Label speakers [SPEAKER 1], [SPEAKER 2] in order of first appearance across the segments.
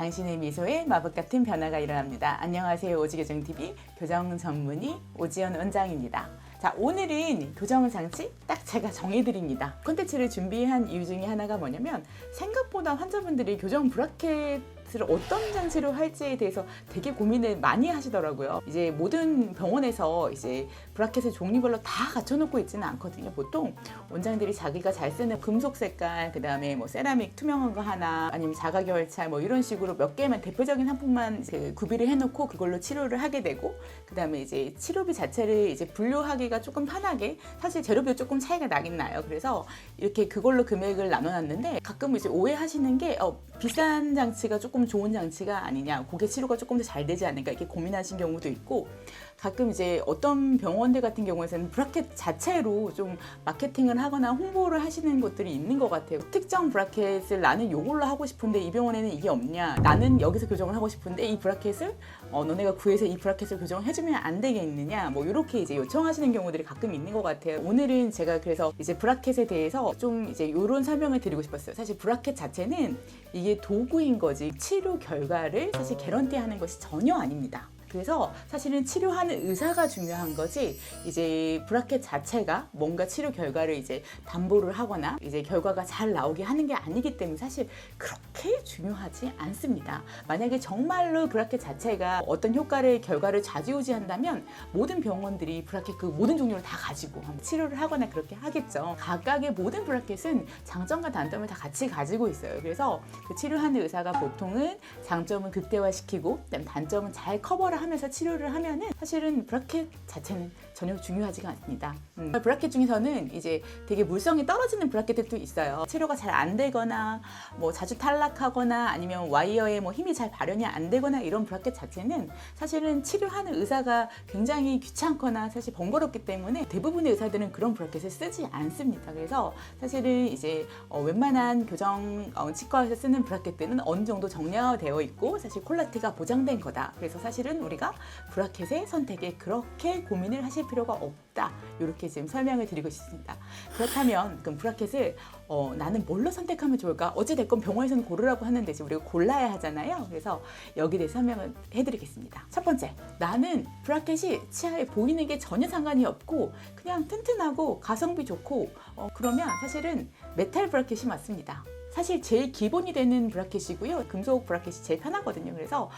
[SPEAKER 1] 당신의 미소에 마법 같은 변화가 일어납니다. 안녕하세요. 오지교정TV 교정 전문의 오지연 원장입니다. 자, 오늘은 교정 장치 딱 제가 정해드립니다. 콘텐츠를 준비한 이유 중에 하나가 뭐냐면 생각보다 환자분들이 교정 브라켓을 어떤 장치로 할지에 대해서 되게 고민을 많이 하시더라고요. 이제 모든 병원에서 이제 브라켓을 종류별로 다 갖춰놓고 있지는 않거든요. 보통 원장들이 자기가 잘 쓰는 금속 색깔, 그 다음에 뭐 세라믹 투명한 거 하나, 아니면 자가결찰 뭐 이런 식으로 몇 개만 대표적인 상품만 이제 구비를 해놓고 그걸로 치료를 하게 되고, 그 다음에 이제 치료비 자체를 이제 분류하기가 조금 편하게, 사실 재료비도 조금 차이가 나긴 나요. 그래서 이렇게 그걸로 금액을 나눠놨는데 가끔 이제 오해하시는 게 비싼 장치가 조금 좋은 장치가 아니냐, 고개 치료가 조금 더 잘 되지 않을까 이렇게 고민하신 경우도 있고, 가끔 이제 어떤 병원들 같은 경우에는 브라켓 자체로 좀 마케팅을 하거나 홍보를 하시는 곳들이 있는 것 같아요. 특정 브라켓을 나는 이걸로 하고 싶은데 이 병원에는 이게 없냐, 나는 여기서 교정을 하고 싶은데 이 브라켓을 너네가 구해서 이 브라켓을 교정을 해주면 안 되겠느냐, 뭐 이렇게 이제 요청하시는 경우들이 가끔 있는 것 같아요. 오늘은 제가 그래서 이제 브라켓에 대해서 좀 이제 이런 설명을 드리고 싶었어요. 사실 브라켓 자체는 이게 도구인 거지 치료 결과를 사실 개런티하는 것이 전혀 아닙니다. 그래서 사실은 치료하는 의사가 중요한 거지, 이제 브라켓 자체가 뭔가 치료 결과를 이제 담보를 하거나 이제 결과가 잘 나오게 하는 게 아니기 때문에 사실 그렇게 중요하지 않습니다. 만약에 정말로 브라켓 자체가 어떤 결과를 좌지우지한다면 모든 병원들이 브라켓 그 모든 종류를 다 가지고 치료를 하거나 그렇게 하겠죠. 각각의 모든 브라켓은 장점과 단점을 다 같이 가지고 있어요. 그래서 그 치료하는 의사가 보통은 장점은 극대화시키고 그다음에 단점은 잘 커버를 하면서 치료를 하면은 사실은 브라켓 자체는 전혀 중요하지가 않습니다. 브라켓 중에서는 이제 되게 물성이 떨어지는 브라켓들도 있어요. 치료가 잘 안 되거나 뭐 자주 탈락하거나 아니면 와이어에 뭐 힘이 잘 발현이 안 되거나 이런 브라켓 자체는 사실은 치료하는 의사가 굉장히 귀찮거나 사실 번거롭기 때문에 대부분의 의사들은 그런 브라켓을 쓰지 않습니다. 그래서 사실은 이제 웬만한 교정 치과에서 쓰는 브라켓들은 어느 정도 정량화되어 있고 사실 퀄리티가 보장된 거다. 그래서 사실은 우리가 브라켓의 선택에 그렇게 고민을 하실 필요가 없다. 이렇게 지금 설명을 드리고 싶습니다. 그렇다면 그럼 브라켓을 나는 뭘로 선택하면 좋을까? 어찌됐건 병원에서는 고르라고 하는데 이제 우리가 골라야 하잖아요. 그래서 여기에 대해 설명을 해드리겠습니다. 첫 번째, 나는 브라켓이 치아에 보이는 게 전혀 상관이 없고 그냥 튼튼하고 가성비 좋고 그러면 사실은 메탈 브라켓이 맞습니다. 사실 제일 기본이 되는 브라켓이고요. 금속 브라켓이 제일 편하거든요. 그래서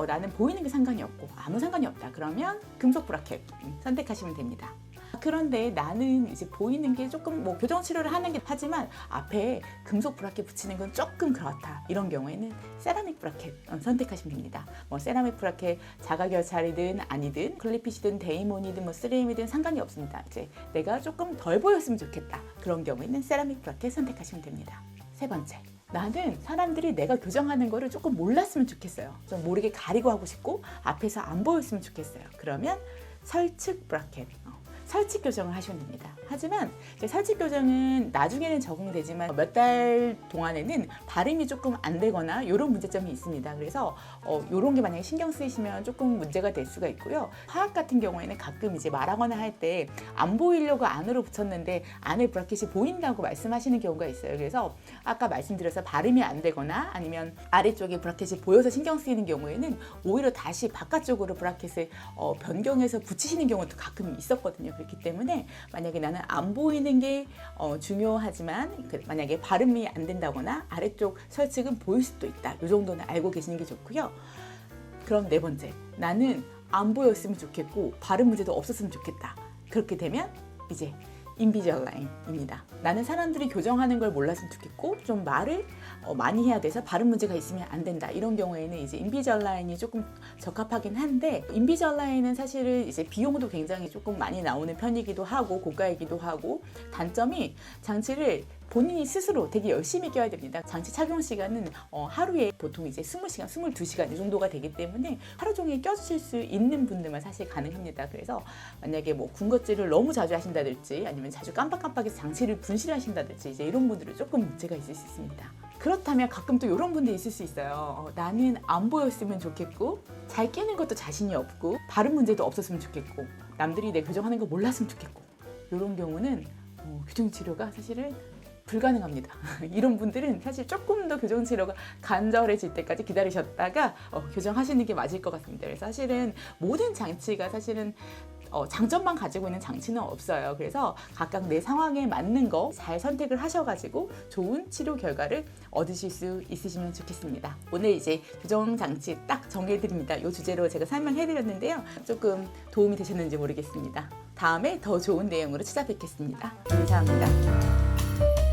[SPEAKER 1] 나는 보이는 게 상관이 없고 아무 상관이 없다. 그러면 금속 브라켓 선택하시면 됩니다. 그런데 나는 이제 보이는 게 조금 뭐 교정 치료를 하는 게 하지만 앞에 금속 브라켓 붙이는 건 조금 그렇다. 이런 경우에는 세라믹 브라켓 선택하시면 됩니다. 뭐 세라믹 브라켓 자가결찰이든 아니든 클리핏이든 데이몬이든 뭐 3M이든 상관이 없습니다. 이제 내가 조금 덜 보였으면 좋겠다. 그런 경우에는 세라믹 브라켓 선택하시면 됩니다. 세 번째, 나는 사람들이 내가 교정하는 거를 조금 몰랐으면 좋겠어요. 좀 모르게 가리고 하고 싶고 앞에서 안 보였으면 좋겠어요. 그러면 설측 브라켓, 설치 교정을 하시면 됩니다. 하지만 설치 교정은 나중에는 적응이 되지만 몇 달 동안에는 발음이 조금 안 되거나 이런 문제점이 있습니다. 그래서 이런 게 만약에 신경 쓰이시면 조금 문제가 될 수가 있고요. 화학 같은 경우에는 가끔 이제 말하거나 할 때 안 보이려고 안으로 붙였는데 안에 브라켓이 보인다고 말씀하시는 경우가 있어요. 그래서 아까 말씀드려서 발음이 안 되거나 아니면 아래쪽에 브라켓이 보여서 신경 쓰이는 경우에는 오히려 다시 바깥쪽으로 브라켓을 변경해서 붙이시는 경우도 가끔 있었거든요. 그렇기 때문에 만약에 나는 안 보이는 게 중요하지만 만약에 발음이 안 된다거나 아래쪽 설측은 보일 수도 있다. 이 정도는 알고 계시는 게 좋고요. 그럼 네 번째, 나는 안 보였으면 좋겠고 발음 문제도 없었으면 좋겠다. 그렇게 되면 이제 인비절라인입니다. 나는 사람들이 교정하는 걸 몰랐으면 좋겠고 좀 말을 많이 해야 돼서 발음 문제가 있으면 안 된다. 이런 경우에는 이제 인비절라인이 조금 적합하긴 한데, 인비절라인은 사실은 이제 비용도 굉장히 조금 많이 나오는 편이기도 하고 고가이기도 하고, 단점이 장치를 본인이 스스로 되게 열심히 껴야 됩니다. 장치 착용 시간은 하루에 보통 이제 20시간, 22시간 이 정도가 되기 때문에 하루 종일 껴주실 수 있는 분들만 사실 가능합니다. 그래서 만약에 뭐 군것질을 너무 자주 하신다든지 아니면 자주 깜빡깜빡해서 장치를 분실하신다든지 이제 이런 분들은 조금 문제가 있을 수 있습니다. 그렇다면 가끔 또 이런 분들이 있을 수 있어요. 나는 안 보였으면 좋겠고 잘 끼는 것도 자신이 없고 발음 문제도 없었으면 좋겠고 남들이 내 교정하는 거 몰랐으면 좋겠고, 이런 경우는 교정 치료가 사실은 불가능합니다. 이런 분들은 사실 조금 더 교정 치료가 간절해질 때까지 기다리셨다가 교정하시는 게 맞을 것 같습니다. 그래서 사실은 모든 장치가 사실은 장점만 가지고 있는 장치는 없어요. 그래서 각각 내 상황에 맞는 거 잘 선택을 하셔가지고 좋은 치료 결과를 얻으실 수 있으시면 좋겠습니다. 오늘 이제 교정 장치 딱 정해드립니다. 이 주제로 제가 설명해드렸는데요. 조금 도움이 되셨는지 모르겠습니다. 다음에 더 좋은 내용으로 찾아뵙겠습니다. 감사합니다.